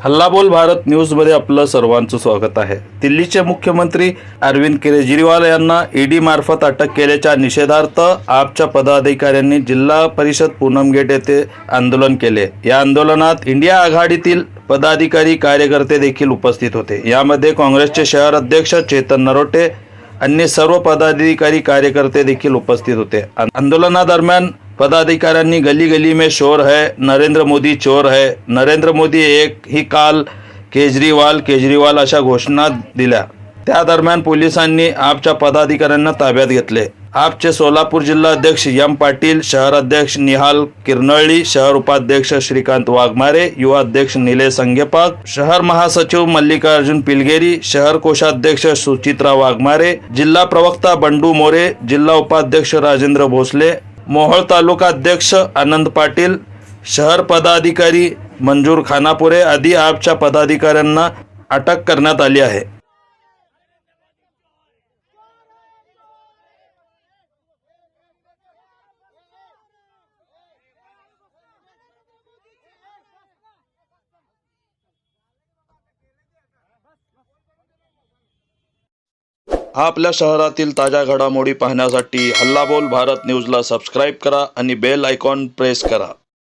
हल्लाबोल भारत न्यूजमध्ये आपलं सर्वांचं स्वागत आहे। दिल्लीचे मुख्यमंत्री अरविंद केजरीवाल यांना ईडी मार्फत अटक केल्याच्या निषेधार्थ आपच्या पदाधिकाऱ्यांनी जिल्हा परिषद पूनम गेट येथे आंदोलन केले। या आंदोलनात इंडिया आघाडीतील पदाधिकारी कार्यकर्ते देखील उपस्थित होते। यामध्ये काँग्रेसचे शहर अध्यक्ष चेतन नरोटे अन्य सर्व पदाधिकारी कार्यकर्ते देखील उपस्थित होते। आंदोलनादरम्यान पदाधिकाऱ्यांनी गली गली में शोर है, नरेंद्र मोदी चोर है, नरेंद्र मोदी एक ही काल, केजरीवाल अशा घोषणा दिल्या। त्या दरम्यान पोलिसांनी आपच्या पदाधिकाऱ्यांना ताब्यात घेतले। आपचे सोलापूर जिल्हा अध्यक्ष एम पाटील, शहर अध्यक्ष निहाल किरनळी, शहर उपाध्यक्ष श्रीकांत वाघमारे, युवा अध्यक्ष निलेश संगेपाक, शहर महासचिव मल्लिकार्जुन पिलगेरी, शहर कोषाध्यक्ष सुचित्रा वाघमारे, जिल्हा प्रवक्ता बंडू मोरे, जिल्हा उपाध्यक्ष राजेंद्र भोसले, मोहोळ तालुका अध्यक्ष आनंद पाटील, शहर पदाधिकारी मंजूर खानापुरे आदी आपच्या पदाधिकाऱ्यांना अटक करण्यात आली आहे। आपल्या शहरातील ताज्या घडामोडी पाहण्यासाठी हल्लाबोल भारत न्यूजला सबस्क्राइब करा आणि बेल आयकॉन प्रेस करा।